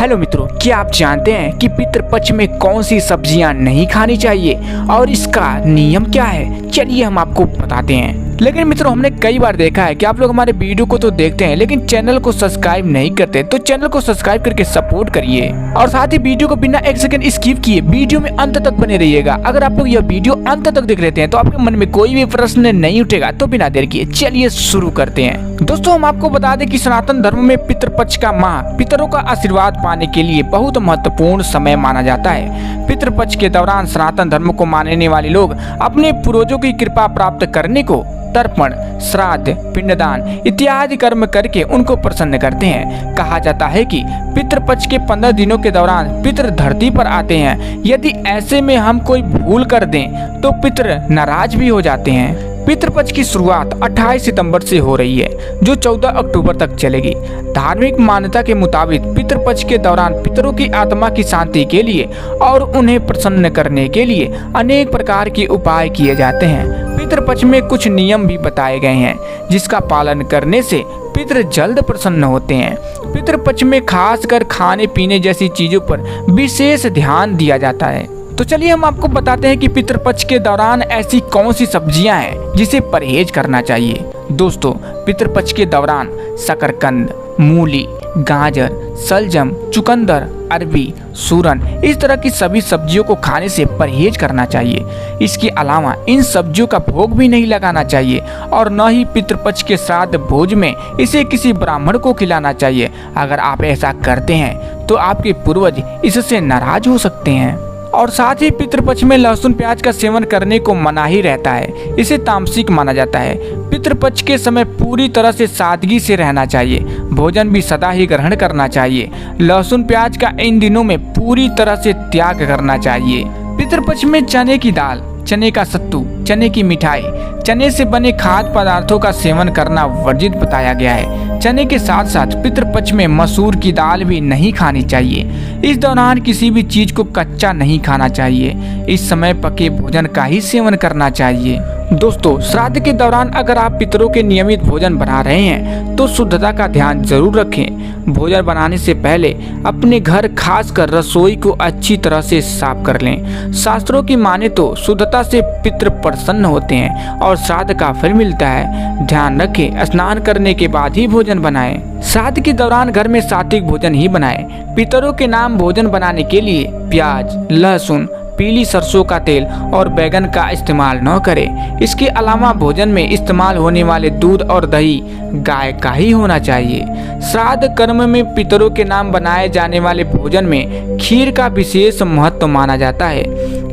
Hello मित्रों, क्या आप जानते हैं कि पितृपक्ष में कौन सी सब्जियां नहीं खानी चाहिए और इसका नियम क्या है? चलिए हम आपको बताते हैं। लेकिन मित्रों, हमने कई बार देखा है कि आप लोग हमारे वीडियो को तो देखते हैं लेकिन चैनल को सब्सक्राइब नहीं करते, तो चैनल को सब्सक्राइब करके सपोर्ट करिए और साथ ही वीडियो को बिना एक सेकंड स्किप किए वीडियो में अंत तक बने रहिएगा। अगर आप लोग यह वीडियो अंत तक देख लेते हैं तो आपके मन में कोई भी प्रश्न नहीं उठेगा। तो बिना देर किए चलिए शुरू करते हैं। दोस्तों, हम आपको बता दें कि सनातन धर्म में पितृपक्ष का माह पितरों का आशीर्वाद पाने के लिए बहुत महत्वपूर्ण समय माना जाता है। पितृपक्ष के दौरान सनातन धर्म को मानने वाले लोग अपने पूर्वजों की कृपा प्राप्त करने को तर्पण, श्राद्ध, पिंडदान इत्यादि कर्म करके उनको प्रसन्न करते हैं। कहा जाता है कि पितृपक्ष के 15 दिनों के दौरान पितृ धरती पर आते हैं। यदि ऐसे में हम कोई भूल कर दें तो पितृ नाराज भी हो जाते हैं। पितृपक्ष की शुरुआत 28 सितंबर से हो रही है, जो 14 अक्टूबर तक चलेगी। धार्मिक मान्यता के मुताबिक पितृपक्ष के दौरान पितरों की आत्मा की शांति के लिए और उन्हें प्रसन्न करने के लिए अनेक प्रकार के उपाय किए जाते हैं। पितृपक्ष में कुछ नियम भी बताए गए हैं जिसका पालन करने से पितृ जल्द प्रसन्न होते हैं। पितृपक्ष में खासकर खाने पीने जैसी चीजों पर विशेष ध्यान दिया जाता है। तो चलिए हम आपको बताते हैं कि पितृपक्ष के दौरान ऐसी कौन सी सब्जियां हैं जिसे परहेज करना चाहिए। दोस्तों, पितृपक्ष के दौरान शकरकंद, मूली, गाजर, सलजम, चुकंदर, अरबी, सूरन इस तरह की सभी सब्जियों को खाने से परहेज करना चाहिए। इसके अलावा इन सब्जियों का भोग भी नहीं लगाना चाहिए और न ही पितृपक्ष के श्राद्ध भोज में इसे किसी ब्राह्मण को खिलाना चाहिए। अगर आप ऐसा करते हैं तो आपके पूर्वज इससे नाराज हो सकते हैं। और साथ ही पितृपक्ष में लहसुन प्याज का सेवन करने को मनाही रहता है, इसे तामसिक माना जाता है। पितृपक्ष के समय पूरी तरह से सादगी से रहना चाहिए, भोजन भी सदा ही ग्रहण करना चाहिए। लहसुन प्याज का इन दिनों में पूरी तरह से त्याग करना चाहिए। पितृपक्ष में चने की दाल, चने का सत्तू, चने की मिठाई, चने से बने खाद्य पदार्थों का सेवन करना वर्जित बताया गया है। चने के साथ साथ पितृपक्ष में मसूर की दाल भी नहीं खानी चाहिए। इस दौरान किसी भी चीज को कच्चा नहीं खाना चाहिए। इस समय पके भोजन का ही सेवन करना चाहिए। दोस्तों, श्राद्ध के दौरान अगर आप पितरों के नियमित भोजन बना रहे हैं तो शुद्धता का ध्यान जरूर रखें। भोजन बनाने से पहले अपने घर खासकर रसोई को अच्छी तरह से साफ कर लें। शास्त्रों की माने तो शुद्धता से पितृ प्रसन्न होते हैं और श्राद्ध का फल मिलता है। ध्यान रखें, स्नान करने के बाद ही भोजन बनाएं। श्राद्ध के दौरान घर में सात्विक भोजन ही बनाएं। पितरों के नाम भोजन बनाने के लिए प्याज, लहसुन, पीली सरसों का तेल और बैगन का इस्तेमाल न करें। इसके अलावा भोजन में इस्तेमाल होने वाले दूध और दही गाय का ही होना चाहिए। श्राद्ध कर्म में पितरों के नाम बनाए जाने वाले भोजन में खीर का विशेष महत्व माना जाता है।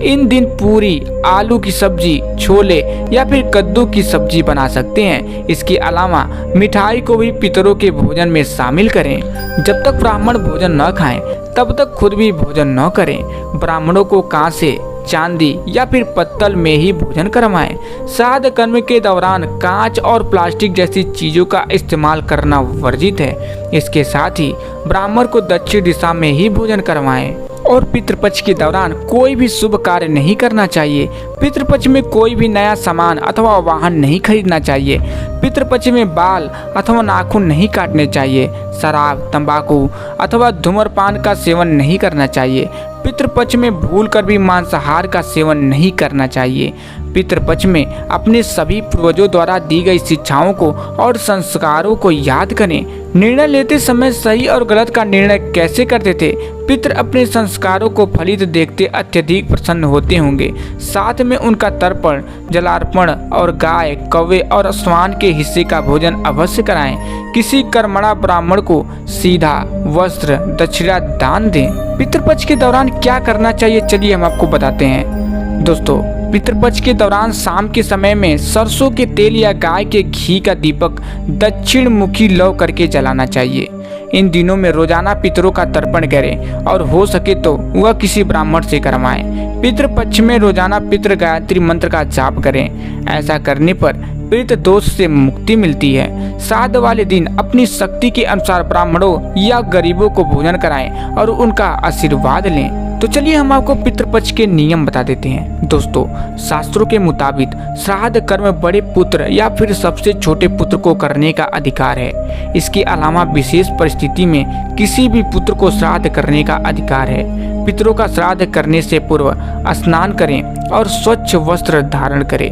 इन दिन पूरी, आलू की सब्जी, छोले या फिर कद्दू की सब्जी बना सकते हैं। इसके अलावा मिठाई को भी पितरों के भोजन में शामिल करें। जब तक ब्राह्मण भोजन न खाएं तब तक खुद भी भोजन न करें। ब्राह्मणों को कांसे, चांदी या फिर पत्तल में ही भोजन करवाएं। श्राद्ध कर्म के दौरान कांच और प्लास्टिक जैसी चीजों का इस्तेमाल करना वर्जित है। इसके साथ ही ब्राह्मण को दक्षिण दिशा में ही भोजन करवाएं। और पितृपक्ष के दौरान कोई भी शुभ कार्य नहीं करना चाहिए। पितृपक्ष में कोई भी नया सामान अथवा वाहन नहीं खरीदना चाहिए। पितृपक्ष में बाल अथवा नाखून नहीं काटने चाहिए। शराब, तंबाकू अथवा धूम्रपान का सेवन नहीं करना चाहिए। पितृपक्ष में भूलकर भी मांसाहार का सेवन नहीं करना चाहिए। पितृपक्ष में अपने सभी पूर्वजों द्वारा दी गई शिक्षाओं को और संस्कारों को याद करें। निर्णय लेते समय सही और गलत का निर्णय कैसे करते थे? पितृ अपने संस्कारों को फलित देखते अत्यधिक प्रसन्न होते होंगे। साथ में उनका तर्पण, जलार्पण और गाय, कौवे और श्वान के हिस्से का भोजन अवश्य कराएं। किसी कर्मणा ब्राह्मण को सीधा वस्त्र, दक्षिणा दान दें। पितृपक्ष के दौरान क्या करना चाहिए, चलिए हम आपको बताते हैं। दोस्तों, पितृपक्ष के दौरान शाम के समय में सरसों के तेल या गाय के घी का दीपक दक्षिण मुखी लौ करके जलाना चाहिए। इन दिनों में रोजाना पितरों का तर्पण करें और हो सके तो वह किसी ब्राह्मण से करवाएं। पितृपक्ष में रोजाना पितृ गायत्री मंत्र का जाप करें। ऐसा करने पर पितृ दोष से मुक्ति मिलती है। श्राद्ध वाले दिन अपनी शक्ति के अनुसार ब्राह्मणों या गरीबों को भोजन कराएं और उनका आशीर्वाद लें। तो चलिए हम आपको पितृपक्ष के नियम बता देते हैं। दोस्तों, शास्त्रों के मुताबिक श्राद्ध कर्म बड़े पुत्र या फिर सबसे छोटे पुत्र को करने का अधिकार है। इसके अलावा विशेष परिस्थिति में किसी भी पुत्र को श्राद्ध करने का अधिकार है। पितरों का श्राद्ध करने से पूर्व स्नान करें और स्वच्छ वस्त्र धारण करें।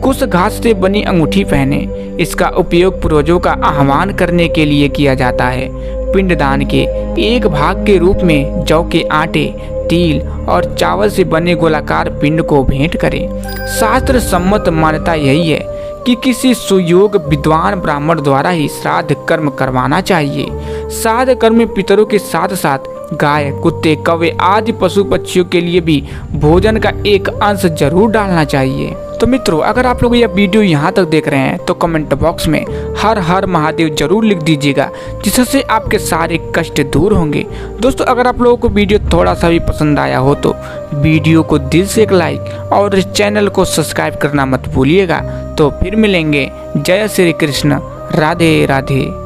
कुश घास से बनी अंगूठी पहने। इसका उपयोग पूर्वजों का आह्वान करने के लिए किया जाता है। पिंडदान के एक भाग के रूप में जौ के आटे, तिल और चावल से बने गोलाकार पिंड को भेंट करें। शास्त्र सम्मत मान्यता यही है कि किसी सुयोग विद्वान ब्राह्मण द्वारा ही श्राद्ध कर्म करवाना चाहिए। श्राद्ध कर्म में पितरों के साथ साथ गाय, कुत्ते, कौवे आदि पशु पक्षियों के लिए भी भोजन का एक अंश जरूर डालना चाहिए। तो मित्रों, अगर आप लोग यह वीडियो यहाँ तक देख रहे हैं तो कमेंट बॉक्स में हर हर महादेव जरूर लिख दीजिएगा, जिससे आपके सारे कष्ट दूर होंगे। दोस्तों, अगर आप लोगों को वीडियो थोड़ा सा भी पसंद आया हो तो वीडियो को दिल से एक लाइक और चैनल को सब्सक्राइब करना मत भूलिएगा। तो फिर मिलेंगे। जय श्री कृष्ण। राधे राधे।